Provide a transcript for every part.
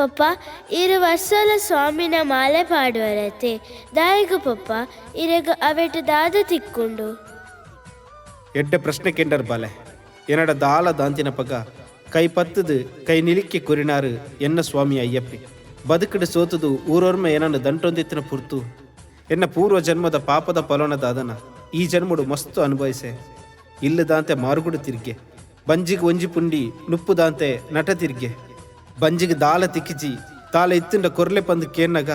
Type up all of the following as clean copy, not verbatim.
ಪಪ್ಪ 2 ವರ್ಷಲ ಸ್ವಾಮಿನ ಮಾಲೆ ಪಾಡುವರತೆ ದಾಯಿಗು ಪಪ್ಪ ಇರೆಗ ಅವೆಟ್ ದಾದ ತಿಕ್ಕೊಂಡು ಎಡ್ಡೆ ಪ್ರಶ್ನೆ ಕೆಂಡರ್ ಬಾಲೆ ಎನ್ನಡ ದಾಲ ದಾಂತಿನ ಪಗ ಕೈ ಪತ್ತದು ಕೈ ನಿಲಿಕ್ಕೆ ಕುರಿನಾರು ಎನ್ನ ಸ್ವಾಮಿ ಅಯ್ಯಪ್ಪಿ ಬದುಕಡು ಸೋತದು ಊರೊರ್ಮೆ ಏನನ್ನು ದಂಟೊಂದಿತ್ತಿನ ಪುರ್ತು ಎನ್ನ ಪೂರ್ವ ಜನ್ಮದ ಪಾಪದ ಫಲೋನದಾದನ ಈ ಜನ್ಮಡು ಮಸ್ತು ಅನುಭವಿಸೆ ಇಲ್ಲದಾಂತೆ ಮಾರುಗುಡು ತಿರ್ಗೆ ಬಂಜಿಗೆ ಒಂಜಿ ಪುಂಡಿ ನುಪ್ಪುದಾಂತೆ ನಟ ತಿರ್ಗೆ ಬಂಜಿಗೆ ದಾಲ ತಿಕ್ಕಿಜಿ ತಾಲ ಇತ್ತಿಂಡ ಕೊರ್ಲೆ ಪಂದು ಕೇನ್ನಗ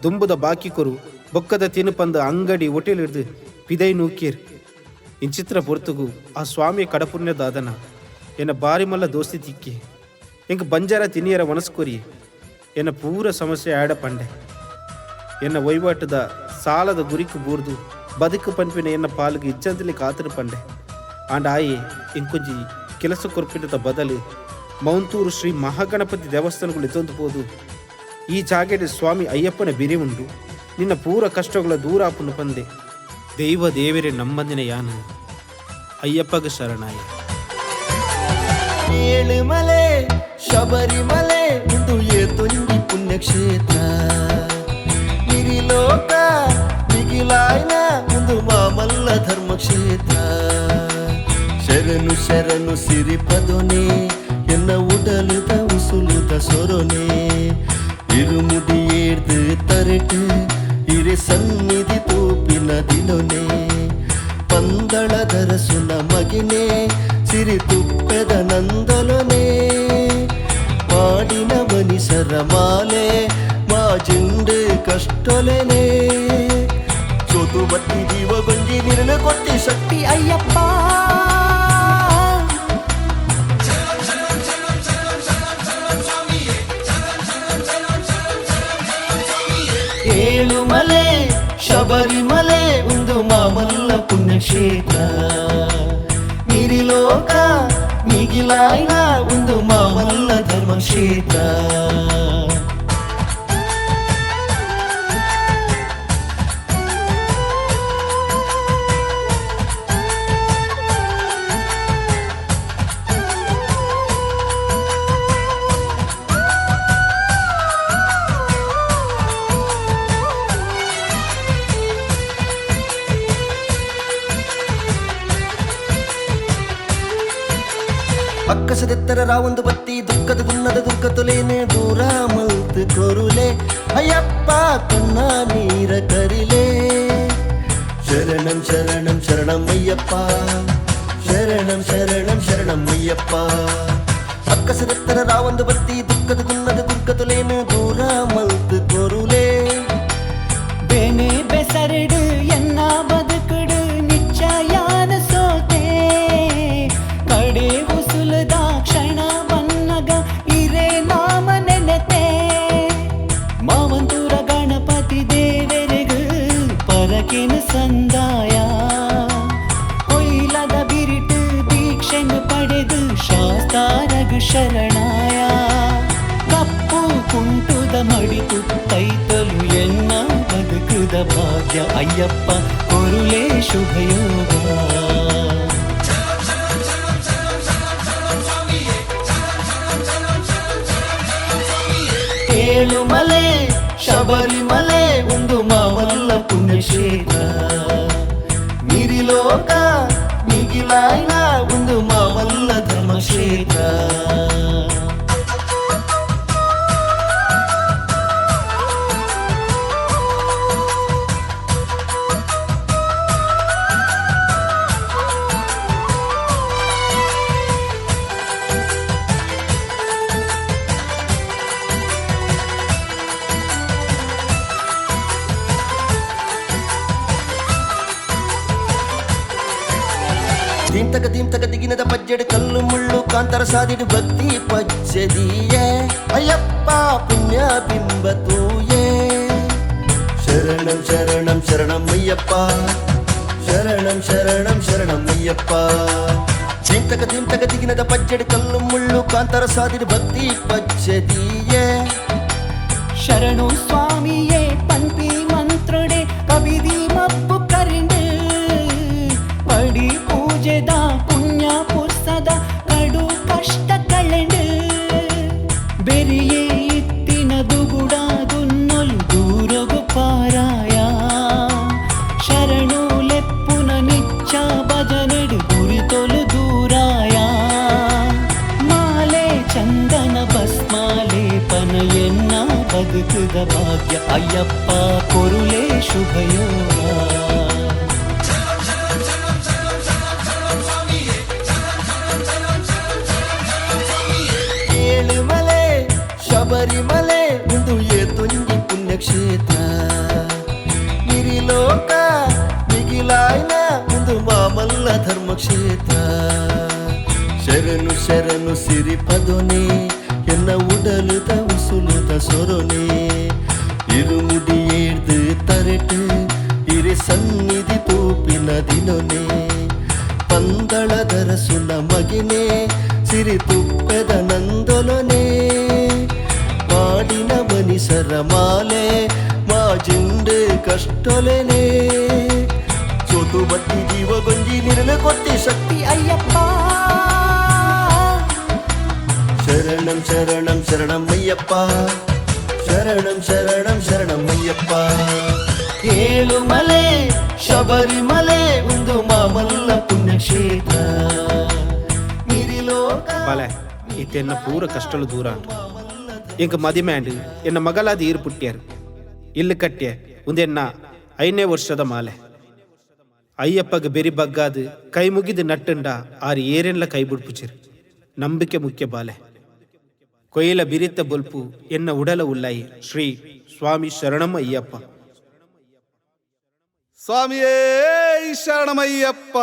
ದುಂಬುದ ಬಾಕಿ ಕೊರು ಬೊಕ್ಕದ ತಿನು ಪಂದು ಅಂಗಡಿ ಹೋಟೆಲ್ ಹಿಡ್ದು ಪಿದೈ ನೂಕೀರ್ ಇಂಚಿತ್ರ ಪೊರ್ತುಗು ಆ ಸ್ವಾಮಿಯ ಕಡಪುಣ್ಯದಾದನ ಎನ್ನ ಬಾರಿ ಮಲ್ಲ ದೋಸ್ತಿ ತಿಕ್ಕಿ ಎಂಗೆ ಬಂಜಾರ ತಿನಿಯರ ಮನಸ್ಕೊರಿ ಎನ್ನ ಪೂರ ಸಮಸ್ಯೆ ಆಡ ಪಂಡೆ ಎನ್ನ ವಹಿವಾಟದ ಸಾಲದ ಗುರಿಕು ಬೂರ್ದು ಬದುಕು ಪಂಪಿನ ಎನ್ನ ಪಾಲಿಗೆ ಇಚ್ಚಂತಲಿ ಕಾತರು ಪಂಡೆ ಆಂಡ ಆಯೆ ಇಂಕೊಂಜಿ ಕೆಲಸ ಕೊರ್ಪಿನದ ಬದಲು ಮೌಂತೂರು ಶ್ರೀ ಮಹಾಗಣಪತಿ ದೇವಸ್ಥಾನಗಳು ಎತ್ತೊಂದು ಈ ಜಾಗೆಡೆ ಸ್ವಾಮಿ ಅಯ್ಯಪ್ಪನ ಬಿರಿ ಉಂಡು ನಿನ್ನ ಪೂರ ಕಷ್ಟಗಳ ದೂರ ಆಪುನು ಪಂದೆ ದೈವ ದೇವರೇ ನಮ್ಮಂದಿನ ಯಾನ ಅಯ್ಯಪ್ಪಗ ಶರಣಾಯ. ಏಳುಮಲೆ ಶಬರಿಮಲೆ ಇಂದು ಏತೊಂದಿ ಪುಣ್ಯಕ್ಷೇತ್ರ ಗಿರಿಲೋಕ ಮಿಗಿಲಾಯ್ನ ಇಂದು ಮಾಮಲ್ಲ ಧರ್ಮಕ್ಷೇತ್ರ ಶರಣು ಶರಣು ಸಿರಿಪದೊನೆ ಎನ್ನ ಉಡಲುದ ಉಸುಲುದ ಸೊರೊನೆ ಇರುಮುಡಿ ಏರ್ದು ತರೆಟು ಇರೆ ಸನ್ನಿಧಿ ತೂಪಿನ ದಿನೊನೆ ಪಂದಳದರ ಸುನ ಮಗಿನೆ ಸಿರಿ ತುಪ್ಪೆದ ನಂದಲೊನೆ ಮಾಡಿನ ಮನಿಸರ ಮಾಲೆ ಮಾಜಿಂಡು ಕಷ್ಟೊಲೆನೆ ಸೋತು ಬಟ್ಟಿ ಜೀವ ಬಂಜಿ ನಿರ್ಣ ಕೊಟ್ಟಿ ಶಕ್ತಿ ಅಯ್ಯಪ್ಪ ಏಳುಮಲೆ ಶಬರಿಮಲೆ ಒಂದು ಮಾಮಲ್ಲ ಪುಣ್ಯಕ್ಷೇತ್ರ ಮಿರಿಲೋಕ ಮಿಗಿಲಾಯ್ನ ಒಂದು ಮಾಮಲ್ಲ ಧರ್ಮಕ್ಷೇತ್ರ ಅಕ್ಕಸದೆತ್ತರ ರಾವೊಂದು ಬತ್ತಿ ದುಃಖದ ಗುನ್ನದ ದುರ್ಗತೊಲೇನೆ ದೂರ ಮಲ್ತು ಕೊರುಲೆ ಅಯ್ಯಪ್ಪ ಕಣ್ಣ ನೀರ ಕರಿಲೆ ಶರಣಂ ಶರಣಂ ಶರಣಂ ಅಯ್ಯಪ್ಪ ಶರಣಂ ಶರಣಂ ಶರಣಂ ಅಯ್ಯಪ್ಪ ಅಕ್ಕಸದೆತ್ತರ ರಾವೊಂದು ಬತ್ತಿ ದುಃಖದ ಗುನ್ನದ ದುರ್ಗತೊಲೇನೆ ದೂರ ಮಲ್ತು ಕೊರುಲೆ ಬೇನೆ ಬೆಸರಡು ಎನ್ನ ಬದುಕುಡು ನಿಚ್ಚಯಾನ ಸೋತೆ ಕಡೆ ಉಸುಲದ ಕ್ಷಣ ಬನ್ನಗ ಇರೆ ನಾಮ ನೆನತೆ ಮಾವಂತೂರ ಗಣಪತಿ ದೇವರಿಗ ಪರಕಿನ ಸಂದಾಯ ಕೊಯ್ಲದ ಬಿರಿಟು ದೀಕ್ಷೆನು ಪಡೆದು ಶಾಸ್ತಾರಗ ಶರಣಾಯ ಕಪ್ಪು ಕುಂಟುದ ಮಡಿತು ತೈತಲು ಎನ್ನ ಬದುಕುದ ಭಾಗ್ಯ ಅಯ್ಯಪ್ಪ ಕೊರುಲೇ ಶುಭಯೋಗ ಏಳುಮಲೆ ಶಬರಿಮಲೆ ಒಂದು ಮಾಮಲ್ಲ ಪುಣ್ಯಕ್ಷೇತ್ರ ಮಿರಿಲೋಕ ಮಿಗಿಲಾಯ್ನ ಒಂದು ಮಾಮಲ್ಲ ಧರ್ಮಕ್ಷೇತ್ರ ದೀಮ್ತಕ ದಿಗಿನದ ಪಜ್ಜೆಡು ಕಲ್ಲು ಮುಳ್ಳು ಕಾಂತರ ಸಾದಿಡು ಭಕ್ತಿ ಪಜ್ಜದಿಯೇ ಅಯ್ಯಪ್ಪ ಪುಣ್ಯ ಬಿಂಬ ತೂಯೇ ಶರಣಂ ಶರಣಂ ಶರಣಂ ಅಯ್ಯಪ್ಪ ಶರಣಂ ಶರಣಂ ಶರಣಂ ಅಯ್ಯಪ್ಪ ದೀಮ್ತಕ ದಿಗಿನದ ಪಜ್ಜೆಡು ಕಲ್ಲು ಮುಳ್ಳು ಕಾಂತರ ಸಾದಿಡು ಭಕ್ತಿ ಪಜ್ಜದಿಯೇ ಶರಣು ಸ್ವಾಮಿಯೇ ಪಂಪಿ ಮಂತ್ರೊಡೆ ಕವಿದಿ ಮಪ್ಪು ಕರಿಂಡು ಪಡಿ ಪೂಜೆದ ಪುಣ್ಯ ಪುರ್ಸದ ಕಡು ಕಷ್ಟ ಕಳೆಂಡು ಬೆರಿಯೇ ಇತ್ತ ಬದುಕುದ ಭಾಗ್ಯ ಅಯ್ಯಪ್ಪ ಕೊರುಲೇ ಶುಭಯೋಗ. ಏಳುಮಲೆ ಶಬರಿಮಲೆ ಇಂದು ಏತುಂಜಿ ಪುಣ್ಯಕ್ಷೇತ್ರ. ಗಿರಿಲೋಕ ಮಿಗಿಲಾಯ್ನ ಇಂದು ಮಾಮಲ್ಲ ಧರ್ಮಕ್ಷೇತ್ರ. ಶರಣು ಶರಣು ಸಿರಿಪದೊನೆ ಎನ್ನ ಉಡಲುದ ಉಸುಲುದ ಸೊರೊನೆ. ಇರುಮುಡಿ ಏಳ್ದು ತರೆಟು ಇರಿ ಸನ್ನಿಧಿ ತೂಪಿನ ದಿನೊನೆ. ಪಂದಳದರ ಸುಲ ಮಗಿನೆ ಸಿರಿ ತುಪ್ಪದ ನಂದೊಲೊನೆ. ಮಾಡಿನ ಮನಿಸರ ಮಾಲೆ ಮಾಜಿಂಡು ಕಷ್ಟೊಲೆನೆ. ಸೋತು ಬತ್ತಿ ಜೀವ ಗೊಂಜಿ ನಿರ್ಣ ಕೊಟ್ಟಿ ಶಕ್ತಿ ಅಯ್ಯಪ್ಪ. ಶರಣಂ ಶರಣಂ ಶರಣಂ ಅಯ್ಯಪ್ಪ, ಶರಣಂ ಶರಣಂ ಶರಣಂ ಅಯ್ಯಪ್ಪ. ಏಳುಮಲೆ ಶಬರಿಮಲೆ ಒಂದು ಮಾಮಲ್ಲ ಪುಣ್ಯಕ್ಷೇತ್ರ. ಬಾಲೆ ಇತ್ತೆನ್ನ ಪೂರ ಕಷ್ಟಲು ದೂರ ಎಂಕ ಮದಿಮ್ಯಾಂಡು ಎನ್ನ ಮಗಲಾದ ಈರು ಪುಟ್ಟ್ಯಾರು ಇಲ್ಲಿ ಕಟ್ಟ್ಯ ಒಂದೆನ್ನ 5ನೇ ವರ್ಷದ ಮಾಲೆ. ಅಯ್ಯಪ್ಪಗ ಬೆರಿ ಬಗ್ಗಾದು ಕೈ ಮುಗಿದು ನಟ್ಟಂಡ ಆರು ಏರೆನ್ಲ ಕೈ ಬಿಡ್ಪುಚಿರು. ನಂಬಿಕೆ ಮುಖ್ಯ ಬಾಲೆ. ಕೊಯ್ಲ ಬಿರಿತ ಬೊಲ್ಪು ಎನ್ನ ಉಡಲ ಉಲ್ಲಾಯಿ ಶ್ರೀ ಸ್ವಾಮಿ ಶರಣಂ ಅಯ್ಯಪ್ಪ. ಸ್ವಾಮಿಯೇ ಶರಣಮಯ್ಯಪ್ಪ.